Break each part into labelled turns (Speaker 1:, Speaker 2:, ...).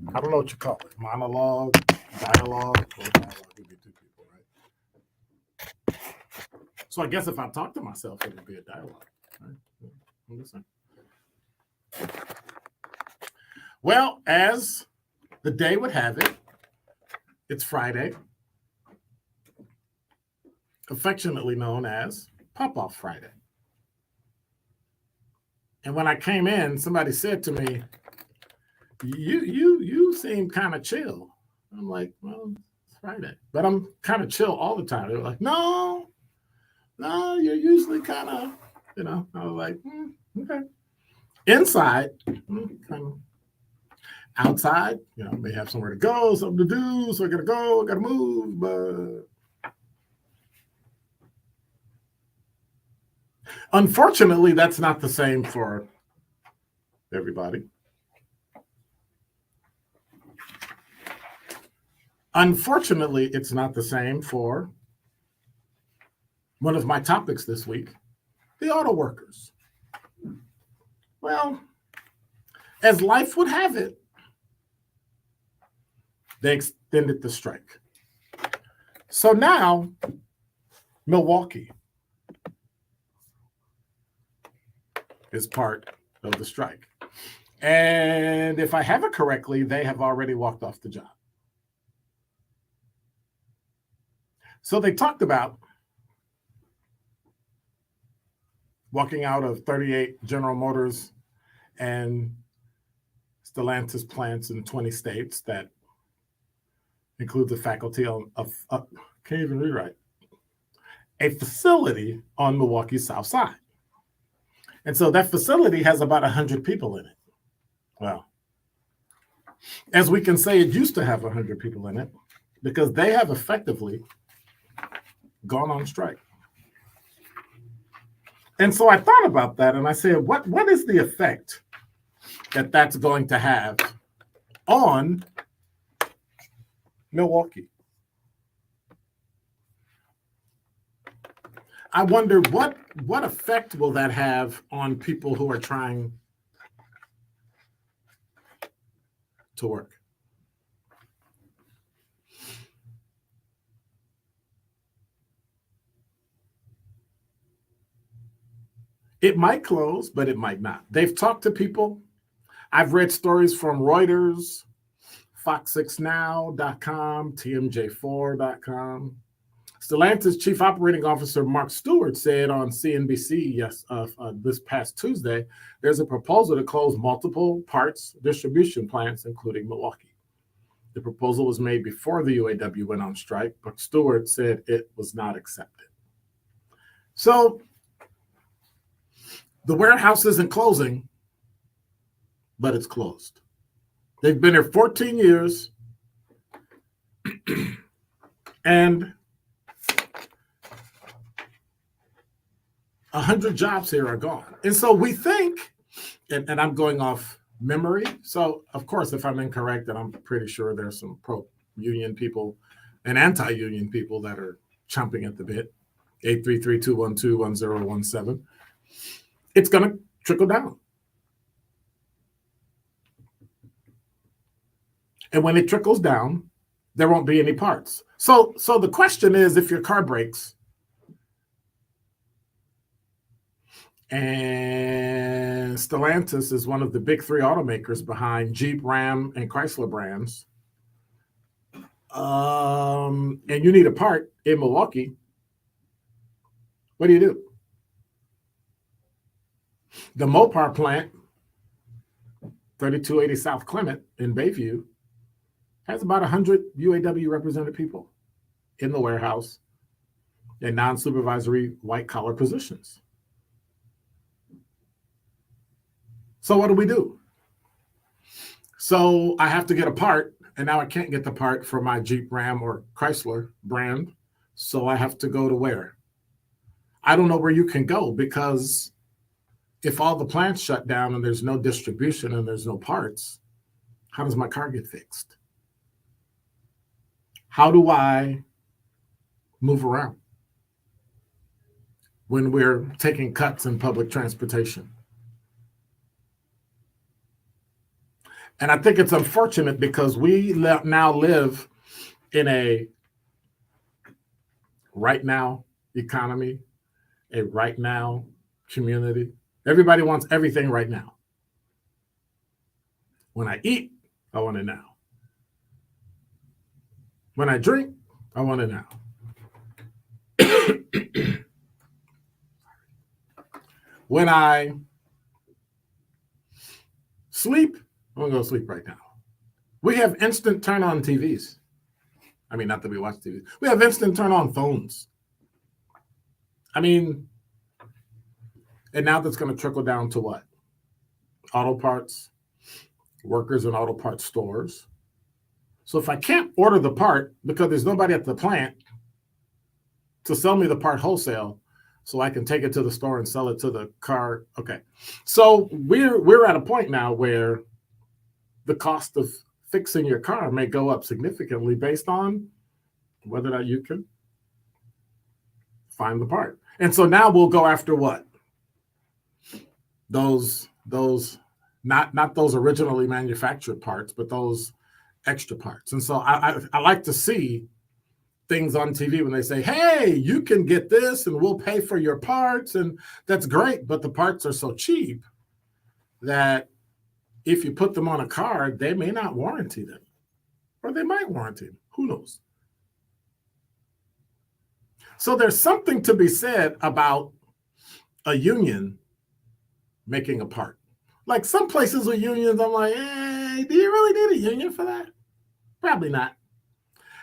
Speaker 1: I don't know what you call it. Monologue, dialogue, or dialogue would be two people, right? So I guess if I talk to myself, it would be a dialogue. Right? I'm listening. Well, as the day would have it, it's Friday, affectionately known as Pop Off Friday. And when I came in, somebody said to me, "You seem kind of chill." I'm like, "Well, it's Friday, but I'm kind of chill all the time." They were like, "No, no, you're usually kind of, you know." I was like, "Okay." Inside, kind of. Outside, may have somewhere to go, something to do, so I gotta go, I gotta move, but unfortunately, that's not the same for everybody. Unfortunately, it's not the same for one of my topics this week, the auto workers. Well, as life would have it, they extended the strike. So now, Milwaukee is part of the strike. And if I have it correctly, they have already walked off the job. So they talked about walking out of 38 General Motors and Stellantis plants in 20 states that include the faculty of can't even rewrite, a facility on Milwaukee's South Side. And so that facility has about 100 people in it. Well, as we can say, it used to have 100 people in it because they have effectively gone on strike. And so I thought about that and I said, what is the effect that that's going to have on Milwaukee? I wonder what effect will that have on people who are trying to work? It might close, but it might not. They've talked to people. I've read stories from Reuters, Fox6Now.com, TMJ4.com. Stellantis Chief Operating Officer Mark Stewart said on CNBC this past Tuesday, there's a proposal to close multiple parts distribution plants, including Milwaukee. The proposal was made before the UAW went on strike, but Stewart said it was not accepted. So the warehouse isn't closing, but it's closed. They've been here 14 years, and 100 jobs here are gone. And so we think, and I'm going off memory, so of course, if I'm incorrect, then I'm pretty sure there's some pro-union people and anti-union people that are chomping at the bit. 833-212-1017. It's going to trickle down. And when it trickles down, there won't be any parts. So the question is, if your car breaks, and Stellantis is one of the big three automakers behind Jeep, Ram, and Chrysler brands, and you need a part in Milwaukee, what do you do? The Mopar plant, 3280 South Clement in Bayview, has about 100 UAW represented people in the warehouse in non-supervisory white-collar positions. So what do we do? So I have to get a part, and now I can't get the part for my Jeep, Ram, or Chrysler brand, so I have to go to where? I don't know where you can go, because if all the plants shut down and there's no distribution and there's no parts, how does my car get fixed? How do I move around when we're taking cuts in public transportation? And I think it's unfortunate because we now live in a right now economy, a right now community. Everybody wants everything right now. When I eat, I want it now. When I drink, I want it now. When I sleep, I'm gonna go sleep right now. We have instant turn on TVs. I mean, not that we watch TV. We have instant turn on phones. I mean, and now that's going to trickle down to what? Auto parts, workers in auto parts stores. So if I can't order the part because there's nobody at the plant to sell me the part wholesale, so I can take it to the store and sell it to the car. Okay. So we're at a point now where the cost of fixing your car may go up significantly based on whether or not you can find the part. And so now we'll go after what? Those not those originally manufactured parts, but those extra parts. And so I like to see things on TV when they say, hey, you can get this and we'll pay for your parts. And that's great. But the parts are so cheap that if you put them on a car, they may not warranty them, or they might warranty them. Who knows? So there's something to be said about a union making a part. Like some places with unions, I'm like, hey, do you really need a union for that? Probably not.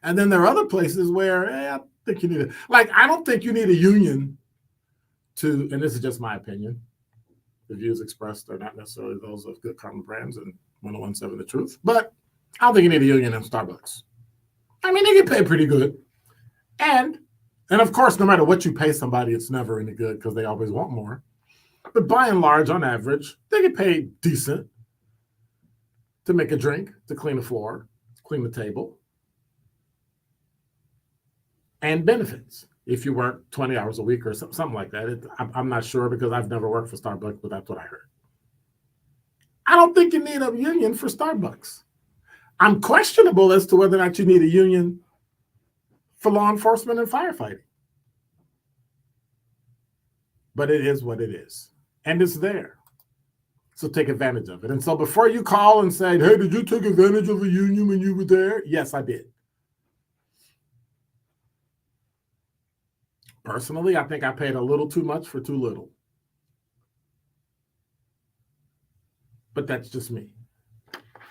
Speaker 1: And then there are other places where I think you need it. Like, I don't think you need a union to, and this is just my opinion, the views expressed are not necessarily those of Good Karma Brands and 1017 The Truth, but I don't think you need a union in Starbucks. I mean, they get paid pretty good. And of course, no matter what you pay somebody, it's never any good because they always want more. But by and large, on average, they get paid decent to make a drink, to clean the floor, clean the table, and benefits if you work 20 hours a week or something like that. I'm not sure because I've never worked for Starbucks, but that's what I heard. I don't think you need a union for Starbucks. I'm questionable as to whether or not you need a union for law enforcement and firefighting. But it is what it is. And it's there. So take advantage of it. And so before you call and say, hey, did you take advantage of a union when you were there? Yes, I did. Personally, I think I paid a little too much for too little. But that's just me.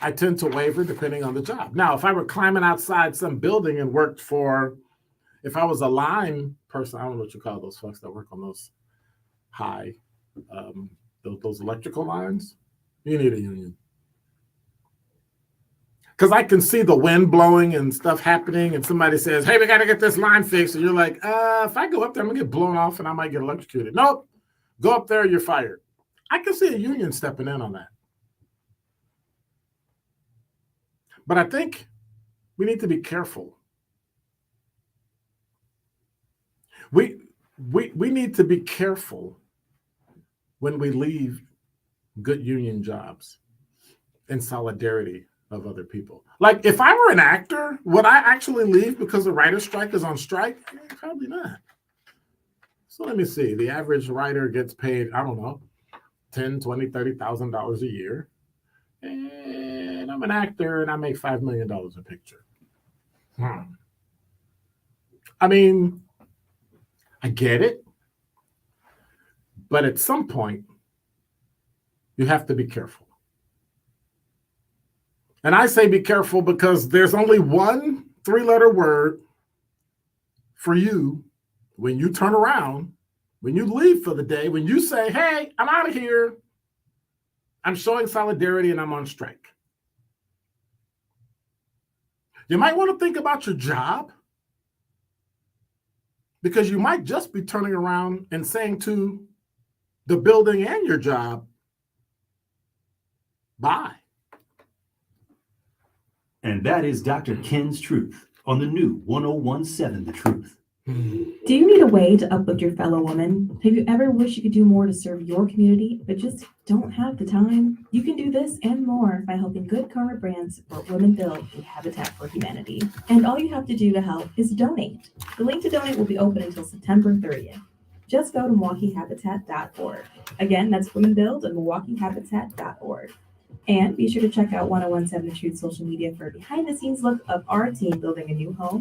Speaker 1: I tend to waver depending on the job. Now, if I were climbing outside some building and worked for, if I was a line person, I don't know what you call those folks that work on those high, those electrical lines, you need a union. Because I can see the wind blowing and stuff happening, and somebody says, hey, we got to get this line fixed. And you're like, if I go up there, I'm going to get blown off and I might get electrocuted. Nope. Go up there, you're fired. I can see a union stepping in on that. But I think we need to be careful. We need to be careful when we leave good union jobs in solidarity of other people. Like if I were an actor, would I actually leave because the writer's strike is on strike? Probably not. So let me see. The average writer gets paid, I don't know, $10,000, $20,000, $30,000 a year. And I'm an actor and I make $5 million a picture. I mean, I get it. But at some point, you have to be careful. And I say be careful because there's only one 3-letter word for you when you turn around, when you leave for the day, when you say, hey, I'm out of here. I'm showing solidarity and I'm on strike. You might want to think about your job because you might just be turning around and saying to the building and your job, bye.
Speaker 2: And that is Dr. Ken's Truth on the new 1017 The Truth. Do you need a way to uplift your fellow woman? Have you ever wished you could do more to serve your community, but just don't have the time? You can do this and more by helping Good Karma Brands support women build through Habitat for Humanity. And all you have to do to help is donate. The link to donate will be open until September 30th. Just go to MilwaukeeHabitat.org. Again, that's Women Build at MilwaukeeHabitat.org. And be sure to check out 1017 The Truth social media for a behind the scenes look of our team building a new home